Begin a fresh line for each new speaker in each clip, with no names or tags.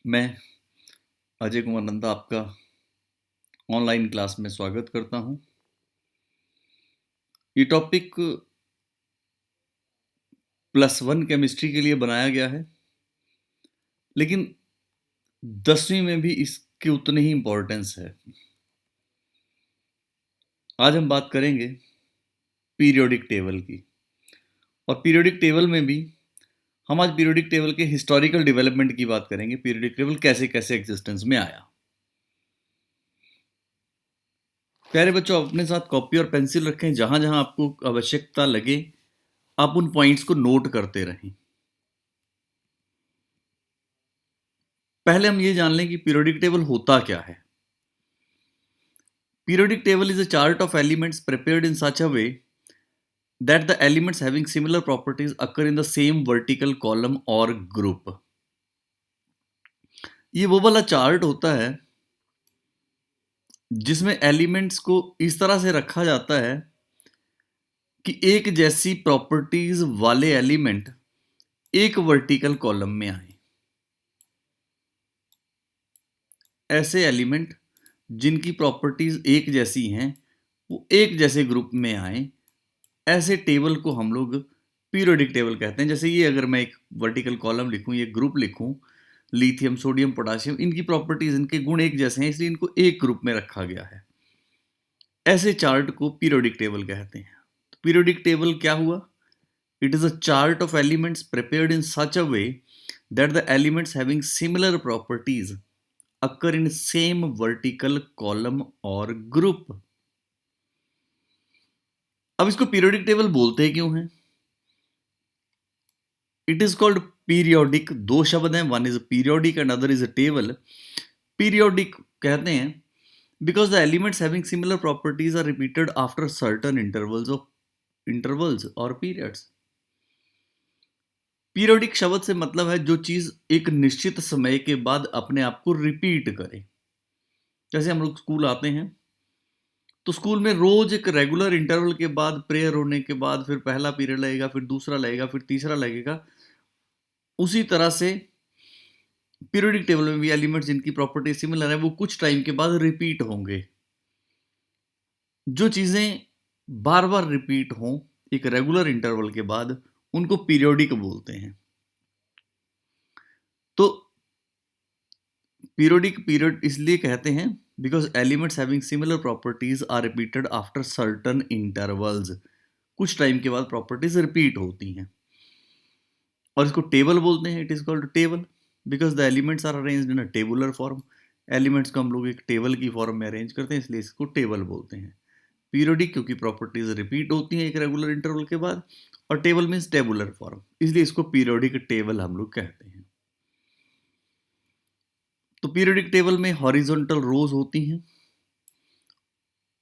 मैं अजय कुमार नंदा आपका online class में स्वागत करता हूं। ये टॉपिक +1 केमिस्ट्री के लिए बनाया गया है, लेकिन 10वीं में भी इसकी उतनी ही इम्पोर्टेंस है। आज हम बात करेंगे पीरियोडिक टेबल की, और पीरियोडिक टेबल में भी हम आज पीरियोडिक टेबल के हिस्टोरिकल डेवलपमेंट की बात करेंगे। पीरियोडिक टेबल कैसे कैसे एग्जिस्टेंस में आया। प्यारे बच्चों, अपने साथ कॉपी और पेंसिल रखें। जहां जहां आपको आवश्यकता लगे आप उन पॉइंट्स को नोट करते रहें। पहले हम ये जान लें कि पीरियोडिक टेबल होता क्या है। Periodic table is a chart of elements prepared in such a way that the elements having similar properties occur in the same vertical column or group. ये वो वाला चार्ट होता है जिसमें एलिमेंट्स को इस तरह से रखा जाता है कि एक जैसी प्रॉपर्टीज वाले एलिमेंट एक वर्टिकल कॉलम में आए। ऐसे एलिमेंट जिनकी प्रॉपर्टीज एक जैसी हैं वो एक जैसे ग्रुप में आए, ऐसे टेबल को हम लोग पीरियोडिक टेबल कहते हैं। जैसे ये अगर मैं एक वर्टिकल कॉलम लिखूं, ये ग्रुप लिखूं, लिथियम, सोडियम, पोटाशियम, इनकी प्रॉपर्टीज, इनके गुण एक जैसे हैं, इसलिए इनको एक ग्रुप में रखा गया है। ऐसे चार्ट को पीरियोडिक टेबल कहते हैं। तो पीरियोडिक टेबल क्या हुआ? It is a chart of elements prepared in such a way that the elements having similar properties occur in same vertical column और ग्रुप। अब इसको पीरियोडिक टेबल बोलते क्यों हैं? It is called periodic. दो शब्द हैं, one is periodic and other is a table. Periodic कहते हैं because the elements having similar properties are repeated after certain intervals और पीरियड्स। पीरियोडिक शब्द से मतलब है जो चीज एक निश्चित समय के बाद अपने आप को रिपीट करे। जैसे हम लोग स्कूल आते हैं तो स्कूल में रोज एक रेगुलर इंटरवल के बाद, प्रेयर होने के बाद, फिर पहला पीरियड लगेगा, फिर दूसरा लगेगा, फिर तीसरा लगेगा। उसी तरह से पीरियोडिक टेबल में भी एलिमेंट्स जिनकी प्रॉपर्टी सिमिलर है वो कुछ टाइम के बाद रिपीट होंगे। जो चीजें बार बार रिपीट हों एक रेगुलर इंटरवल के बाद, उनको पीरियोडिक बोलते हैं। तो पीरियड इसलिए कहते हैं because elements having similar properties are repeated after certain intervals. कुछ टाइम के बाद प्रॉपर्टीज रिपीट होती हैं, और इसको टेबल बोलते हैं। It is called table because the elements are arranged in a tabular form. Elements को हम लोग एक टेबल की फॉर्म में अरेंज करते हैं, इसलिए इसको टेबल बोलते हैं। पीरियोडिक क्योंकि प्रॉपर्टीज रिपीट होती हैं एक रेगुलर इंटरवल के बाद, और टेबल मीन्स टेबुलर फॉर्म, इसलिए इसको पीरियोडिक टेबल हम लोग कहते हैं। तो पीरियोडिक टेबल में हॉरिजॉन्टल रोज होती हैं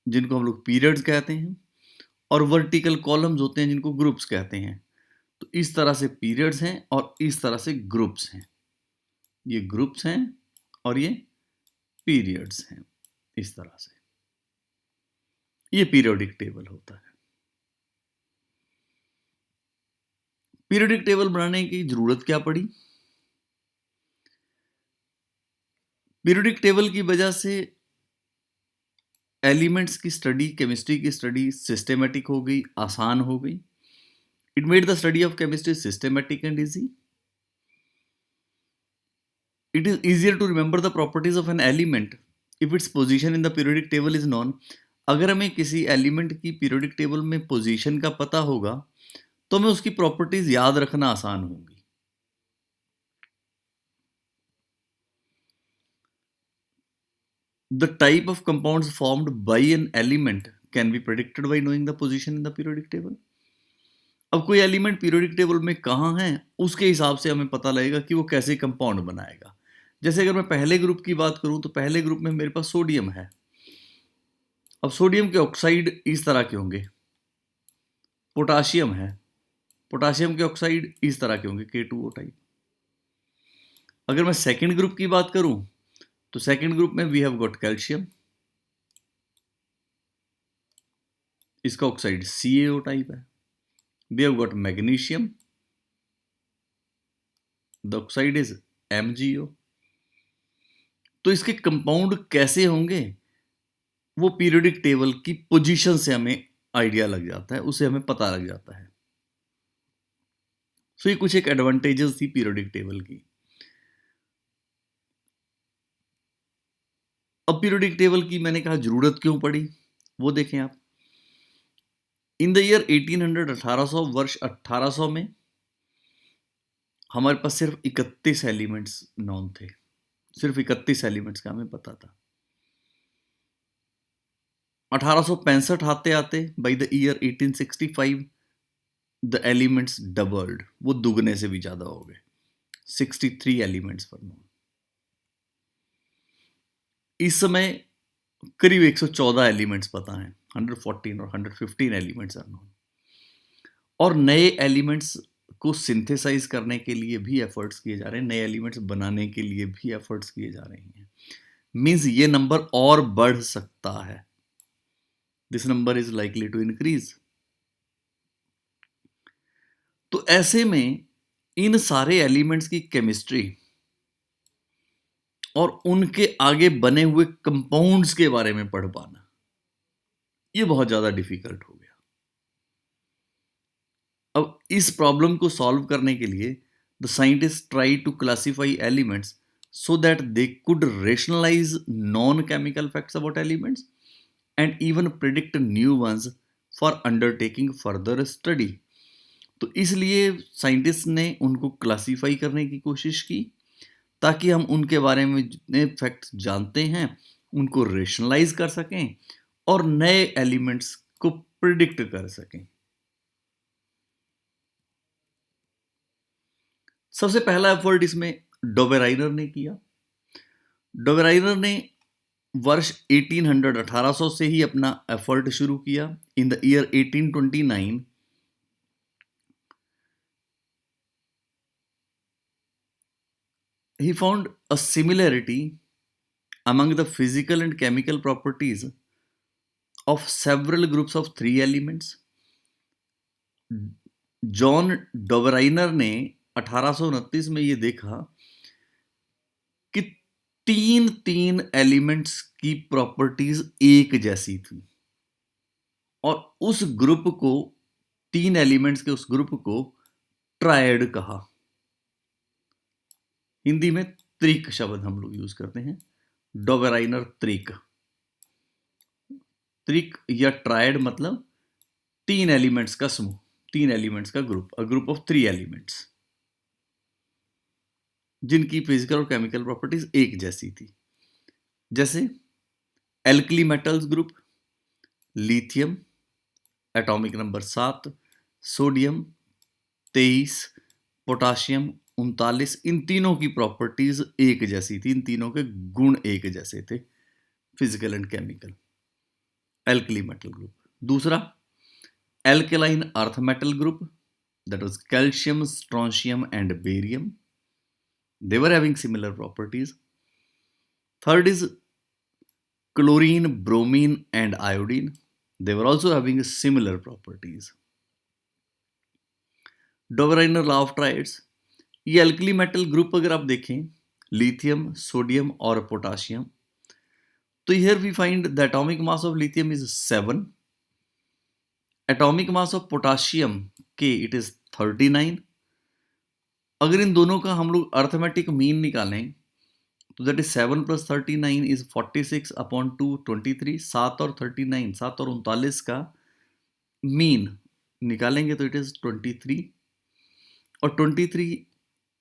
जिनको हम लोग पीरियड्स कहते हैं, और वर्टिकल कॉलम्स होते हैं जिनको ग्रुप्स कहते हैं। तो इस तरह से पीरियड्स हैं और इस तरह से ग्रुप्स हैं। ये ग्रुप्स हैं और ये पीरियड्स हैं। इस तरह से ये पीरियोडिक टेबल होता है। पीरियोडिक टेबल बनाने की जरूरत क्या पड़ी? पीरियोडिक टेबल की वजह से एलिमेंट्स की स्टडी, केमिस्ट्री की स्टडी सिस्टेमेटिक हो गई, आसान हो गई। It made the study of chemistry systematic and easy. It is easier to remember the properties of an element if its position in the periodic table is known. अगर हमें किसी element की periodic table में position का पता होगा तो हमें उसकी प्रॉपर्टीज याद रखना आसान होगी। The type of compounds formed by an element can be predicted by knowing the position in the periodic table. अब कोई एलिमेंट पीरियोडिक टेबल में कहाँ है उसके हिसाब से हमें पता लगेगा कि वो कैसे कंपाउंड बनाएगा। जैसे अगर मैं पहले ग्रुप की बात करूं तो पहले ग्रुप में मेरे पास सोडियम है। अब सोडियम के ऑक्साइड इस तरह के होंगे। पोटाशियम है, पोटाशियम के ऑक्साइड इस तरह के होंगे, K2O टाइप। अगर मैं सेकंड ग्रुप की बात करूं तो सेकंड ग्रुप में वी हैव गॉट कैल्शियम, इसका ऑक्साइड CaO टाइप है। We have got magnesium, the oxide is MgO। तो इसके कंपाउंड कैसे होंगे वो पीरियोडिक टेबल की पोजीशन से हमें आइडिया लग जाता है, उसे हमें पता लग जाता है। सो ये कुछ एक एडवांटेजेस थी पीरियोडिक टेबल की। अब पीरियोडिक टेबल की मैंने कहा जरूरत क्यों पड़ी, वो देखें आप। इन द ईयर 1800 1800 वर्ष 1800 में हमारे पास सिर्फ 31 एलिमेंट्स नॉन थे, सिर्फ 31 एलिमेंट्स का हमें पता था। 1865 आते आते by the year 1865 the elements doubled, वो दुगने से भी ज्यादा हो गए, 63 एलिमेंट्स पर नॉन। इस समय करीब 114 एलिमेंट्स पता हैं, 114 और 115 एलिमेंट्स आर नोन। और नए एलिमेंट्स को सिंथेसाइज करने के लिए भी एफर्ट्स किए जा रहे हैं, नए एलिमेंट्स बनाने के लिए भी एफर्ट्स किए जा रहे हैं। मींस ये नंबर और बढ़ सकता है, this number is likely to increase. तो ऐसे में इन सारे एलिमेंट्स की केमिस्ट्री और उनके आगे बने हुए कंपाउंड्स के बारे में पढ़ पाना ये बहुत ज्यादा डिफिकल्ट हो गया। अब इस प्रॉब्लम को सॉल्व करने के लिए the scientist try to classify elements so that they could rationalize non-chemical facts about elements and even predict new ones for undertaking further study। तो इसलिए साइंटिस्ट ने उनको क्लासीफाई करने की कोशिश की ताकि हम उनके बारे में जितने फैक्ट्स जानते हैं उनको रेशनलाइज कर सकें और नए एलिमेंट्स को प्रिडिक्ट कर सकें। सबसे पहला एफर्ट इसमें डोबेराइनर ने किया। डोबेराइनर ने वर्ष 1800 1800 से ही अपना एफर्ट शुरू किया। इन the year 1829 he found a similarity among the physical and chemical properties of several groups of three elements। John Dobereiner ने 1829 में ये देखा कि तीन तीन एलिमेंट्स की प्रॉपर्टीज एक जैसी थी और उस ग्रुप को, तीन एलिमेंट्स के उस ग्रुप को ट्रायड कहा। हिंदी में त्रिक शब्द हम लोग यूज करते हैं, डोबेराइनर त्रिक। त्रिक या ट्रायड मतलब तीन एलिमेंट्स का समूह, तीन एलिमेंट्स का group, a group of three elements जिनकी फिजिकल और केमिकल प्रॉपर्टीज एक जैसी थी। जैसे alkali metals group, lithium atomic number 7, sodium 23, potassium 39, इन तीनों की प्रॉपर्टीज एक जैसी थी, इन तीनों के गुण एक जैसे थे, physical and chemical, alkali metal group. दूसरा alkaline earth metal group, that was calcium, strontium and barium, they were having similar properties। Third is chlorine, bromine and iodine, they were also having similar properties। Dobereiner law of triads, ये alkali metal group अगर आप देखें, lithium, sodium और potassium, तो here we find the atomic mass of lithium is 7, atomic mass of potassium के it is 39। अगर इन दोनों का हम लोग अर्थमेटिक मीन निकालें तो दैट इज 7 + 39 इज 46 अपॉन 2 23। 7 और 39, 7 और 39 का मीन निकालेंगे तो इट इज 23 और 23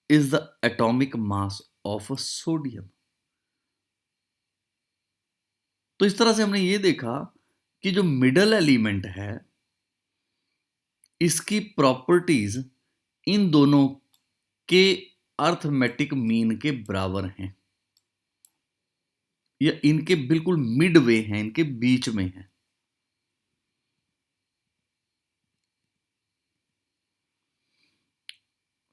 is the atomic mass of sodium. तो इस तरह से हमने ये देखा कि जो मिडल एलिमेंट है इसकी प्रॉपर्टीज इन दोनों के अर्थमेटिक मीन के बराबर हैं या इनके बिल्कुल मिडवे हैं, इनके बीच में हैं।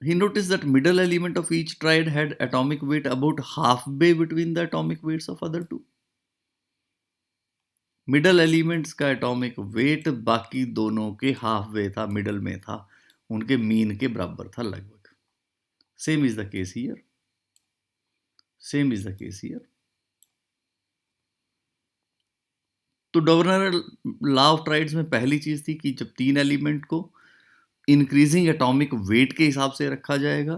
He noticed that middle element of each triad had atomic weight about halfway between the atomic weights of other two। Middle elements का एटॉमिक वेट बाकी दोनों के हाफ वे था, मिडल में था, उनके मीन के बराबर था लगभग। Same is the case here, same is the case here. तो डोवेरनर लॉ ऑफ ट्राइड्स में पहली चीज थी कि जब 3 एलिमेंट को इंक्रीजिंग एटॉमिक वेट के हिसाब से रखा जाएगा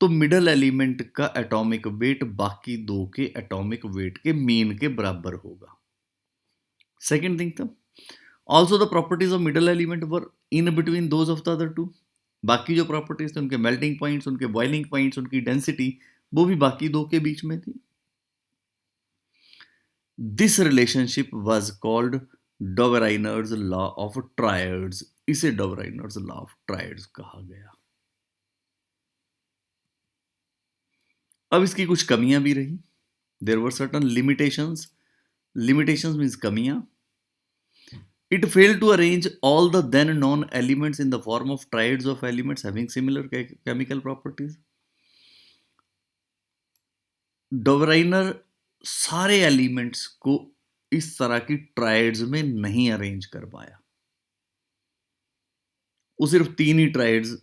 तो मिडल एलिमेंट का एटॉमिक वेट बाकी दो के एटॉमिक वेट के मीन के बराबर होगा. सेकेंड थिंग था also the properties of middle element were in between those of the other two. बाकी जो प्रॉपर्टीज थे उनके मेल्टिंग पॉइंट्स, उनके बॉइलिंग पॉइंट्स, उनकी डेंसिटी वो भी बाकी दो के बीच में थी. This relationship was called Dobereiner's law of triads. इसे डोवेराइनर्स लॉ ऑफ ट्रायड्स कहा गया. अब इसकी कुछ कमियां भी रही. There were certain limitations. Limitations means कमियां. It failed to arrange all the then known elements in the form of triads of elements having similar chemical properties. डोवेराइनर सारे एलिमेंट्स को इस तरह की ट्राइड्स में नहीं अरेंज कर पाया. वो सिर्फ 3 ही ट्राइड्स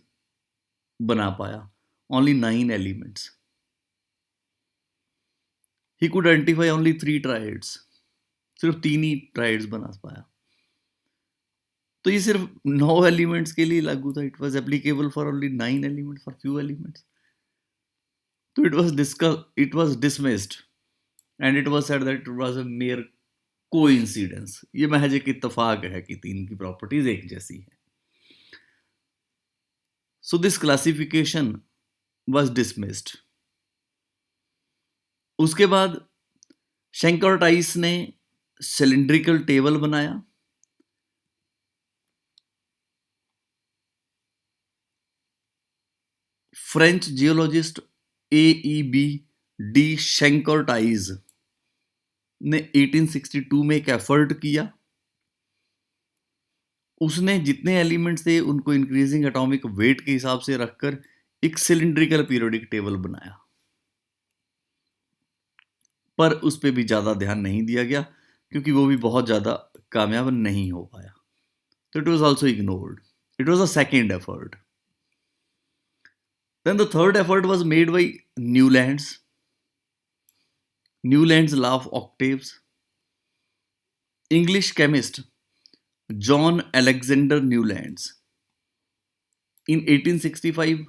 बना पाया. Only 9 elements. He could identify only 3 triads. सिर्फ 3 ही ट्राइड्स बना पाया. तो ये सिर्फ 9 एलिमेंट्स के लिए लागू था. It was applicable for only 9 elements, for few elements. तो it was dismissed and it was said that it was a mere coincidence. ये महज एक इत्तेफाक है कि 3 की प्रॉपर्टीज एक जैसी है. So this classification was dismissed. उसके बाद शेंकर टाइस ने सिलिंड्रिकल टेबल बनाया. फ्रेंच जियोलॉजिस्ट AEB डी शेंकर-टाइस ने 1862 में एक एफर्ट किया. उसने जितने एलिमेंट्स थे उनको इंक्रीजिंग एटॉमिक वेट के हिसाब से रखकर एक सिलिंड्रिकल पीरियोडिक टेबल बनाया. पर उस पर भी ज़्यादा ध्यान नहीं दिया गया क्योंकि वो भी बहुत ज़्यादा कामयाब नहीं हो पाया. तो it was also ignored. It was a second effort. Then the third effort was made by Newlands. Newland's law of octaves. English chemist John Alexander Newlands in 1865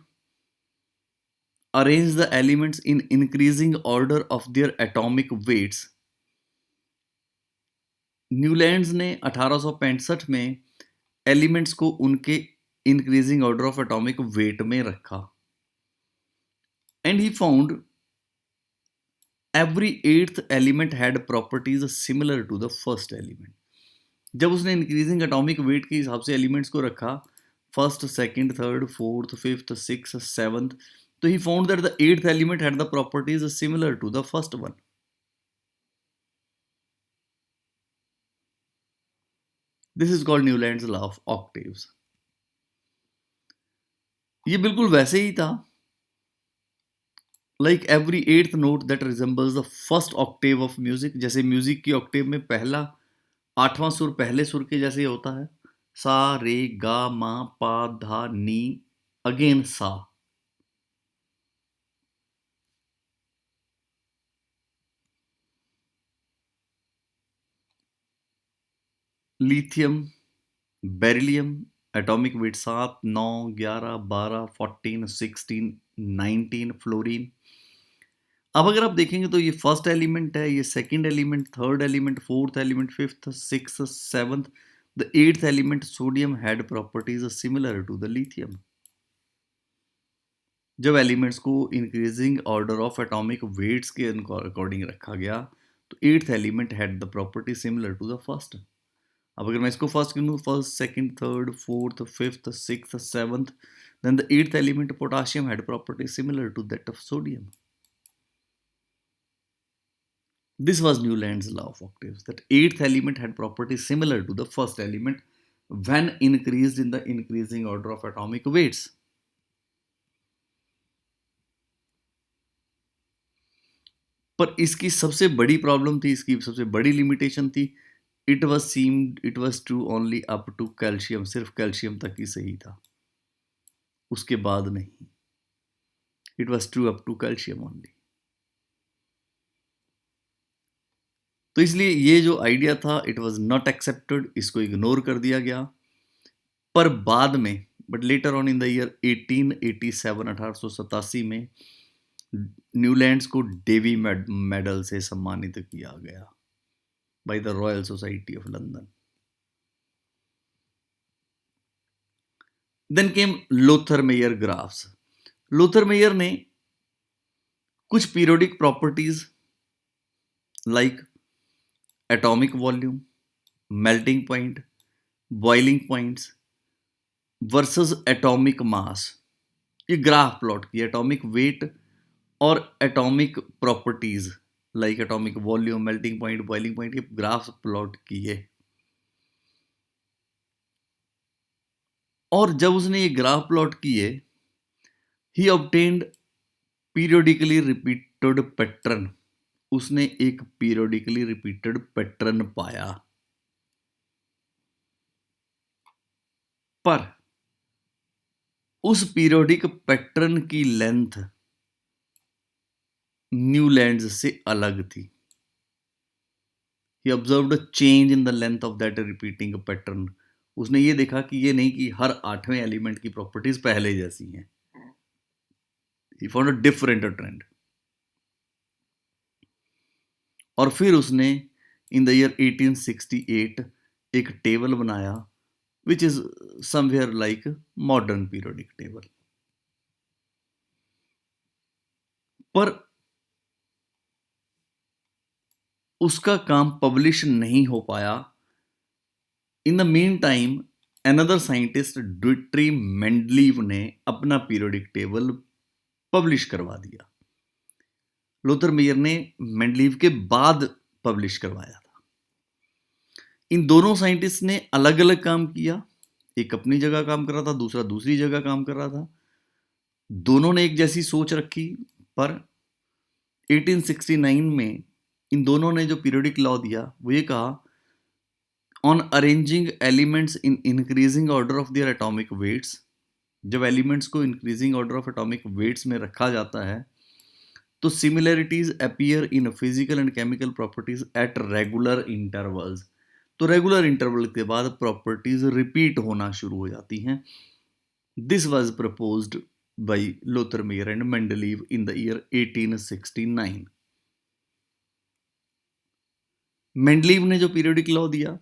arranged the elements in increasing order of their atomic weights. Newlands ने 1865 में elements को उनके increasing order of atomic weight में रखा. And he found every 8th element had properties similar to the first element. जब उसने increasing atomic weight के हिसाब से एलिमेंट्स को रखा, first, second, third, fourth, fifth, sixth, seventh, तो he found that the 8th element had the properties similar to the first one. This is called Newlands law of octaves. ये बिल्कुल वैसे ही था. Like every 8th note that resembles the first octave of music. जैसे music की Octave में पहला 8वां सुर पहले सुर के जैसे होता है. सा, रे, गा, मा, पा, धा, नी, अगेन सा. Lithium, beryllium, atomic weight 7, 9, 11, 12, 14, 16, 19. Fluorine. अब अगर आप देखेंगे तो ये फर्स्ट एलिमेंट है, ये second element, third element, fourth element, fifth, sixth, seventh. The 8th element sodium had properties similar to the lithium. जब एलिमेंट्स को increasing order of atomic weights के अकॉर्डिंग रखा गया तो 8th element had the property similar to the first. अब अगर मैं इसको फर्स्ट गिनूं, first, second, third, fourth, fifth, sixth, seventh, then the 8th element potassium had property similar to that of sodium. This was Newland's law of octaves, that 8th element had properties similar to the first element when increased in the increasing order of atomic weights. पर इसकी सबसे बड़ी problem थी, इसकी सबसे बड़ी limitation थी, it was true only up to calcium. सिर्फ कैल्शियम तक ही सही था, उसके बाद नहीं. It was true up to calcium only. तो इसलिए ये जो आइडिया था इट वाज नॉट एक्सेप्टेड, इसको इग्नोर कर दिया गया। पर बाद में but later on in the year 1887 1887 में न्यूलैंड्स को डेवी मेडल से सम्मानित किया गया by the Royal Society of London. Then came Lothar Meyer graphs. Lothar Meyer ने कुछ periodic properties like atomic volume, melting point, boiling points versus atomic mass, ये graph plot किया। एटॉमिक वेट और atomic properties like atomic volume, melting point, boiling point, ये graph plot किए। और जब उसने ये ग्राफ प्लॉट किए, he obtained periodically repeated pattern, उसने एक पीरियोडिकली रिपीटेड पैटर्न पाया। पर उस पीरियोडिक पैटर्न की लेंथ न्यूलैंड्स से अलग थी। He observed a change in the length of that repeating pattern. उसने ये देखा कि ये नहीं कि हर 8वें एलिमेंट की प्रॉपर्टीज पहले जैसी हैं। He found a different trend. और फिर उसने इन द ईयर 1868 एक टेबल बनाया which is somewhere like modern periodic table. पर उसका काम पब्लिश नहीं हो पाया। In the meantime another scientist Dmitri Mendeleev ने अपना पीरियोडिक टेबल पब्लिश करवा दिया। लोथर मेयर ने मेंडलीव के बाद पब्लिश करवाया था। इन दोनों साइंटिस्ट ने अलग अलग काम किया, एक अपनी जगह काम कर रहा था, दूसरा दूसरी जगह काम कर रहा था। दोनों ने एक जैसी सोच रखी, पर 1869 में इन दोनों ने जो पीरियोडिक लॉ दिया वो ये कहा, on arranging elements in increasing order of their atomic weights, जब एलिमेंट्स को increasing order of atomic weights में रखा जाता है तो similarities appear in physical and chemical properties at regular intervals. तो रेगुलर इंटरवल के बाद प्रॉपर्टीज रिपीट होना शुरू हो जाती हैं। This was proposed by Lothar Meyer and Mendeleev in the year 1869। Mendeleev ने जो पीरियोडिक लॉ दिया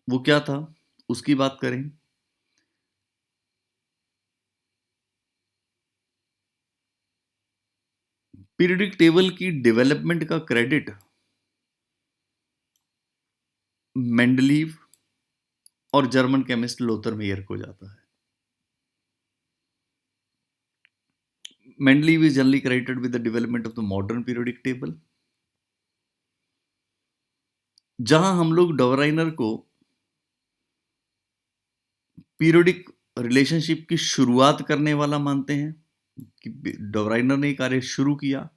वो क्या था, उसकी बात करें। पीरियोडिक टेबल की डेवलपमेंट का क्रेडिट मेंडलीव और जर्मन केमिस्ट लोथर मेयर को जाता है। Mendeleev is generally credited with the development of the modern periodic table, जहां हम लोग डॉवराइनर को पीरियोडिक रिलेशनशिप की शुरुआत करने वाला मानते हैं कि डॉवराइनर ने कार्य शुरू किया।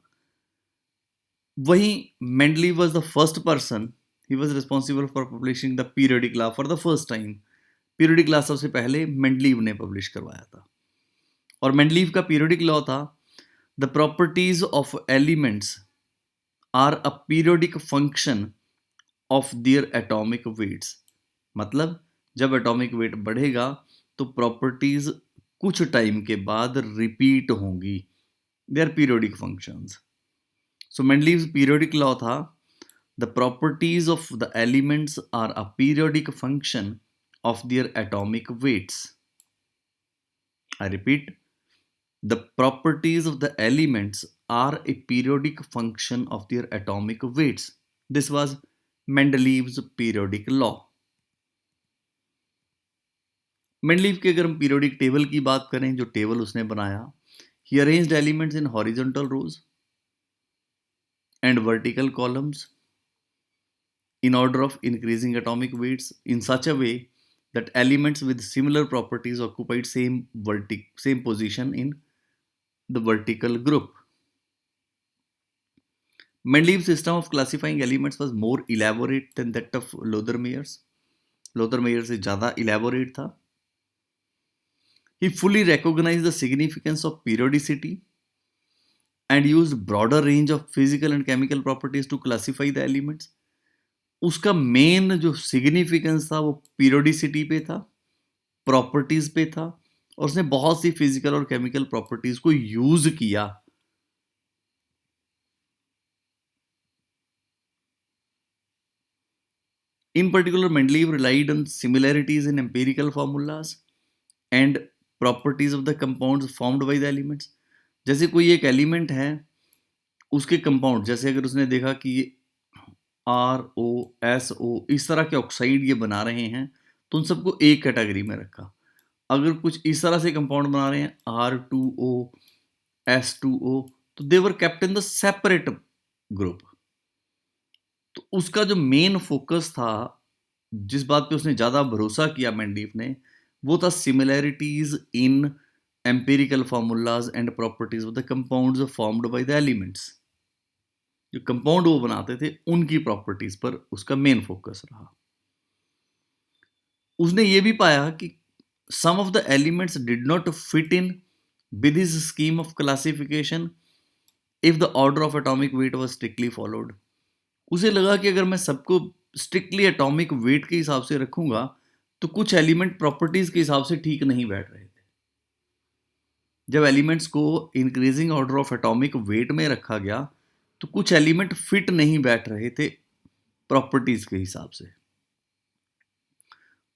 वहीं Mendeleev was the first person, he was responsible for publishing the periodic law for the first time. Periodic law सबसे पहले मेंडलीव ने पब्लिश करवाया था। और मेंडलीव का पीरियोडिक लॉ था, the properties of elements are a periodic function of their atomic weights. मतलब जब एटॉमिक वेट बढ़ेगा तो प्रॉपर्टीज कुछ टाइम के बाद रिपीट होंगी, they are periodic functions. So Mendeleev's periodic law था, the properties of the elements are a periodic function of their atomic weights. I repeat, the properties of the elements are a periodic function of their atomic weights. This was Mendeleev's periodic law. Mendeleev के अगर हम periodic table की बात करें, जो table उसने बनाया, he arranged elements in horizontal rows and vertical columns in order of increasing atomic weights in such a way that elements with similar properties occupied same position in the vertical group. Mendeleev's system of classifying elements was more elaborate than that of Lothar Meyer's. Lothar Meyer से ज़्यादा elaborate था. He fully recognized the significance of periodicity and used broader range of physical and chemical properties to classify the elements. उसका main जो significance था वो periodicity पे था, properties पे था, और उसने बहुत सी फिजिकल और केमिकल प्रॉपर्टीज को यूज किया. In particular, Mendeleev relied on similarities in empirical formulas and properties of the compounds formed by the elements. जैसे कोई एक एलिमेंट है, उसके कंपाउंड, जैसे अगर उसने देखा कि ROSO इस तरह के ऑक्साइड ये बना रहे हैं, तो उन सबको एक कैटेगरी में रखा. अगर कुछ इस तरह से कंपाउंड बना रहे हैं, R2O S2O, तो they were kept in the separate group. तो उसका जो मेन फोकस था, जिस बात पे उसने ज्यादा भरोसा किया मेंडलीफ ने, वो था similarities in empirical formulas and properties of the compounds formed by the elements. जो कंपाउंड वो बनाते थे उनकी प्रॉपर्टीज पर उसका मेन फोकस रहा. उसने ये भी पाया कि some of the elements did not fit in with his scheme of classification if the order of atomic weight was strictly followed. उसे लगा कि अगर मैं सबको स्ट्रिक्टली एटॉमिक वेट के हिसाब से रखूंगा तो कुछ एलिमेंट प्रॉपर्टीज के हिसाब से ठीक नहीं बैठ रहे थे. जब एलिमेंट्स को increasing order of atomic weight में रखा गया तो कुछ एलिमेंट फिट नहीं बैठ रहे थे प्रॉपर्टीज के हिसाब से.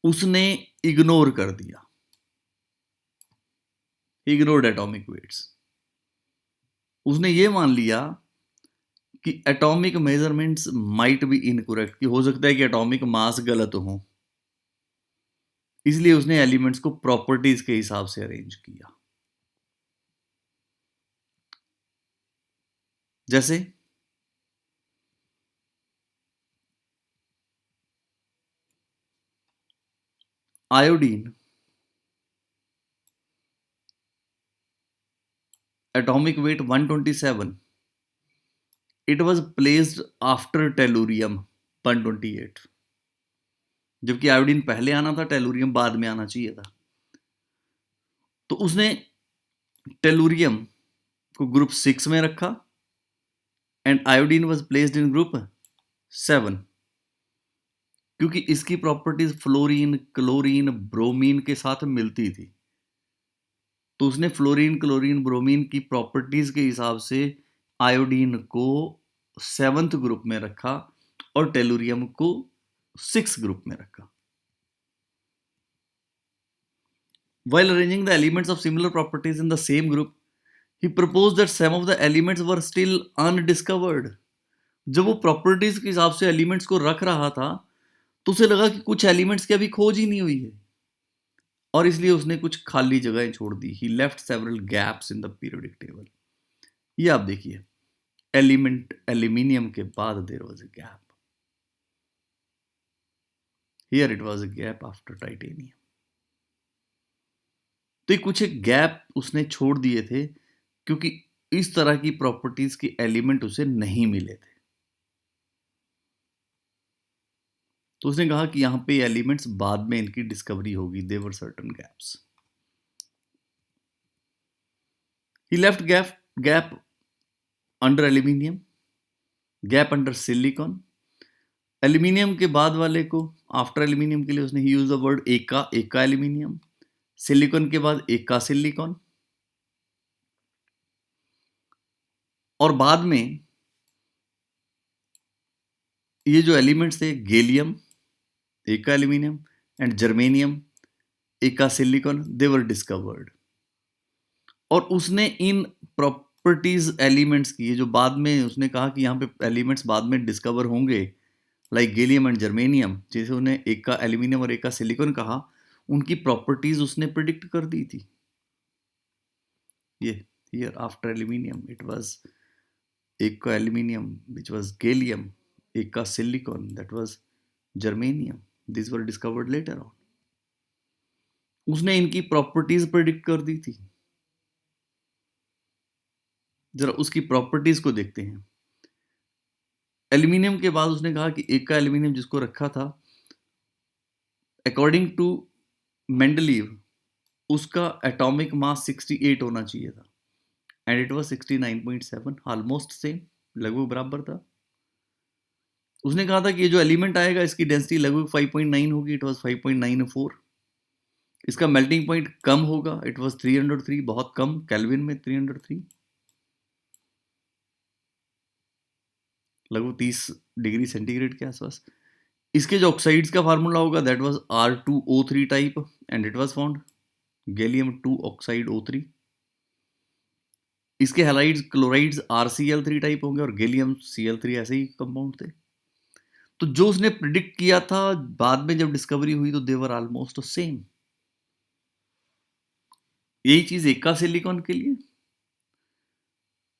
उसने इग्नोर कर दिया, इग्नोर्ड एटॉमिक वेट्स. उसने ये मान लिया कि atomic measurements might be incorrect, कि हो सकता है कि एटॉमिक मास गलत हो. इसलिए उसने एलिमेंट्स को प्रॉपर्टीज के हिसाब से अरेंज किया. जैसे iodine, atomic weight 127, it was placed after tellurium 128. जबकि आयोडीन पहले आना था, टेलुरियम बाद में आना चाहिए था. तो उसने टेलुरियम को ग्रुप 6 में रखा and iodine was placed in group 7, क्योंकि इसकी प्रॉपर्टीज फ्लोरीन, क्लोरीन, ब्रोमीन के साथ मिलती थी. तो उसने फ्लोरीन, क्लोरीन, ब्रोमीन की प्रॉपर्टीज के हिसाब से आयोडीन को 7th ग्रुप में रखा और टेलुरियम को 6th ग्रुप में रखा. While arranging the elements of similar properties in the same group, he proposed that some of the elements were still undiscovered. जब वो प्रॉपर्टीज के हिसाब से एलिमेंट्स को रख रहा था तो उसे लगा कि कुछ एलिमेंट्स की अभी खोज ही नहीं हुई है, और इसलिए उसने कुछ खाली जगहें छोड़ दी. He left several gaps in the periodic table. ये आप देखिए, एलिमेंट एल्यूमिनियम के बाद there was a gap. Here it was a gap after titanium. तो ये कुछ एक गैप उसने छोड़ दिए थे क्योंकि इस तरह की प्रॉपर्टीज के एलिमेंट उसे नहीं मिले थे. तो उसने कहा कि यहां पे एलिमेंट्स बाद में इनकी डिस्कवरी होगी. There were certain gaps. He left gap under aluminium, gap under silicon. Aluminium के बाद वाले को, आफ्टर एल्यूमिनियम के लिए उसने use the word eka aluminium. Silicon के बाद एका सिलिकॉन. और बाद में ये जो एलिमेंट्स थे, गैलियम एका एल्यूमिनियम एंड जर्मेनियम एका सिलिकॉन, दे वर डिस्कवर्ड. और उसने इन प्रॉपर्टीज एलिमेंट्स की, जो बाद में उसने कहा कि यहाँ पे एलिमेंट्स बाद में डिस्कवर होंगे, लाइक गैलियम एंड जर्मेनियम, जैसे उन्हें एका एल्यूमिनियम और एका सिलिकॉन कहा, उनकी प्रॉपर्टीज उसने प्रिडिक्ट कर दी थी. ये here after aluminium it was एका एल्यूमिनियम व्हिच वाज गैलियम, एका silicon that was germanium. This were discovered later on. उसने इनकी प्रॉपर्टीज प्रिडिक्ट कर दी थी. जरा उसकी प्रॉपर्टीज को देखते हैं. एल्यूमिनियम के बाद उसने कहा कि एका एल्यूमिनियम जिसको रखा था, अकॉर्डिंग टू मेंडलीव उसका एटॉमिक मास 68 होना चाहिए था. And it was 69.7, almost same, लगभग बराबर था। उसने कहा था कि ये जो एलिमेंट आएगा इसकी डेंसिटी लगभग 5.9 होगी, इट वाज 5.94। इसका मेल्टिंग पॉइंट कम होगा, इट वाज 303, बहुत कम, केल्विन में 303, लगभग 30 डिग्री सेंटीग्रेड के आसपास। इसके जो ऑक्साइड्स का फार्मूला होगा that was R2O3 type and it was found gallium 2 oxide O3। इसके हैलाइड्स क्लोराइड्स RCl3 टाइप होंगे और गैलियम Cl3 ऐसे ही कंपाउंड थे। तो जो उसने प्रिडिक्ट किया था, बाद में जब डिस्कवरी हुई तो देवर ऑलमोस्ट सेम। यही चीज एक का सिलिकॉन के लिए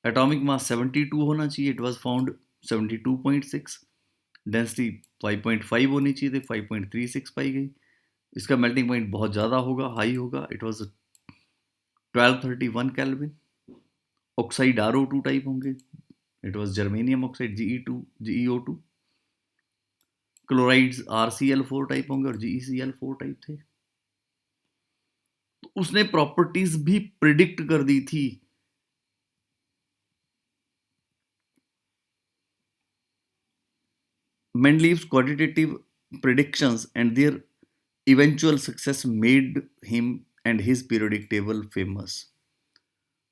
एटॉमिक मास 72 होना चाहिए, इट वाज फाउंड 72.6, डेंसिटी 5.5 होनी चाहिए थी, 5.36 पाई गई। इसका मेल्टिंग पॉइंट बहुत ज़्यादा होगा, हाई होगा, it was 1231 kelvin. Oxide RO2 type होंगे, it was germanium oxide GeO2। Chlorides RCl4 type होंगे और GeCl4 टाइप थे। तो उसने प्रॉपर्टीज भी प्रिडिक्ट कर दी थी। Mendeleev's quantitative predictions and their eventual success made him and his periodic table famous।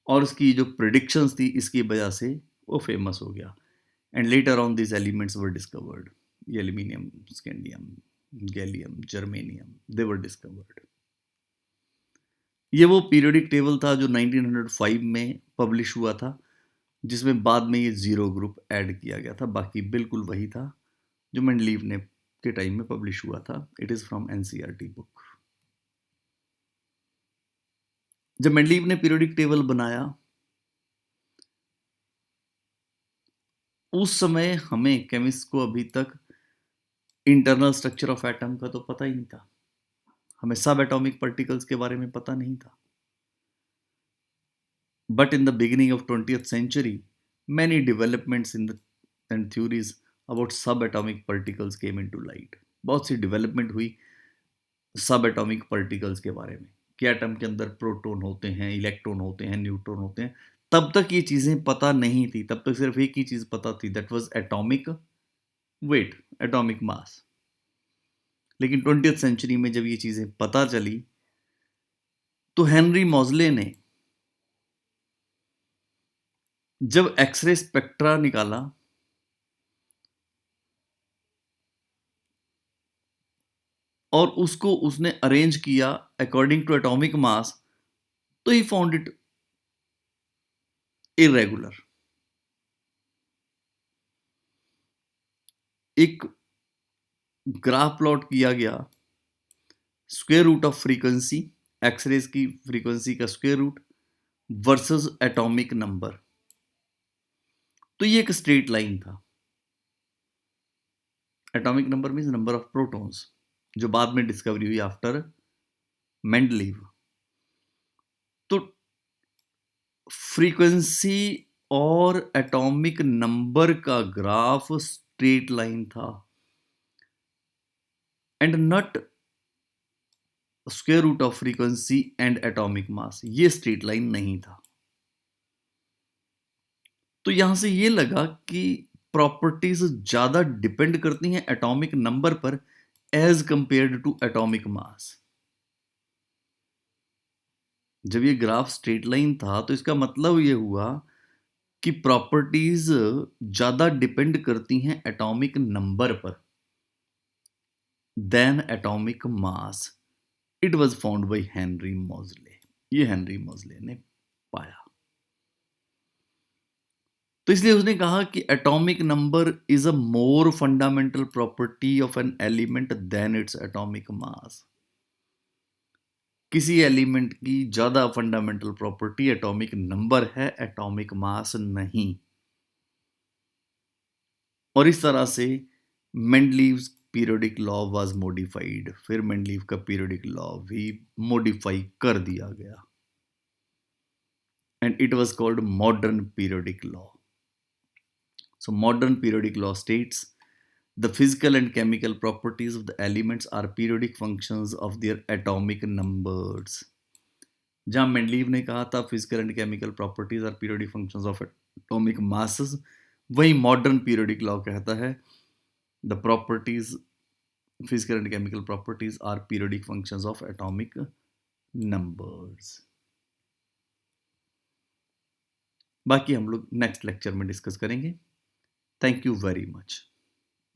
और उसकी जो predictions थी इसकी वजह से वो फेमस हो गया। And later on this elements were discovered, ये aluminium, scandium, gallium, germanium, they were discovered. ये वो पीरियोडिक टेबल था जो 1905 में पब्लिश हुआ था, जिसमें बाद में ये जीरो ग्रुप ऐड किया गया था। बाकी बिल्कुल वही था जो मेंडलीव ने के टाइम में पब्लिश हुआ था। It is from NCERT book. जब मेंडलीव ने पीरियोडिक टेबल बनाया उस समय हमें केमिस्ट को अभी तक इंटरनल स्ट्रक्चर ऑफ एटम का तो पता ही नहीं था, हमें सब एटॉमिक पार्टिकल्स के बारे में पता नहीं था। But in the beginning of 20th century many developments in the and theories about subatomic particles came into light। बहुत सी डेवलपमेंट हुई सब एटॉमिक पार्टिकल्स के बारे में कि एटम के अंदर प्रोटॉन होते हैं, इलेक्ट्रॉन होते हैं, न्यूट्रॉन होते हैं। तब तक ये चीज़ें पता नहीं थी, तब तक सिर्फ एक ही चीज़ पता थी, that was atomic weight, atomic mass. लेकिन 20th सेंचुरी में जब ये चीज़ें पता चली तो हेनरी मॉजले ने जब एक्सरे स्पेक्ट्रा निकाला और उसको उसने अरेंज किया अकॉर्डिंग टू एटॉमिक मास, तो ही फाउंड इट इरेगुलर। एक ग्राफ प्लॉट किया गया, square root of frequency, X-rays की फ्रीक्वेंसी का square root versus atomic number. तो ये एक स्ट्रेट लाइन था। Atomic number means number of protons, जो बाद में डिस्कवरी हुई आफ्टर मेंडलीव। तो फ्रीक्वेंसी और एटॉमिक नंबर का ग्राफ स्ट्रेट लाइन था and not square root of frequency and atomic mass, ये स्ट्रेट लाइन नहीं था। तो यहां से ये लगा कि प्रॉपर्टीज ज्यादा डिपेंड करती हैं एटॉमिक नंबर पर as compared to atomic mass. जब ये ग्राफ स्ट्रेट लाइन था तो इसका मतलब ये हुआ कि प्रॉपर्टीज ज्यादा डिपेंड करती हैं एटॉमिक नंबर पर than atomic mass. It was found by Henry Moseley, ये हेनरी मॉजले ने पाया। तो इसलिए उसने कहा कि atomic number is a more fundamental property of an element than its atomic mass. किसी एलिमेंट की ज्यादा फंडामेंटल प्रॉपर्टी एटॉमिक नंबर है, एटॉमिक मास नहीं। और इस तरह से Mendeleev's periodic law was modified. फिर मेंडलीव का पीरियोडिक लॉ भी मॉडिफाई कर दिया गया and it was called modern periodic law. So modern periodic law states the physical and chemical properties of the elements are periodic functions of their atomic numbers। जहाँ मेंडलीव ने कहा था physical and chemical properties are periodic functions of atomic masses, वही modern periodic law कहता है the properties physical and chemical properties are periodic functions of atomic numbers. बाकी हम लोग नेक्स्ट लेक्चर में डिस्कस करेंगे। Thank you very much.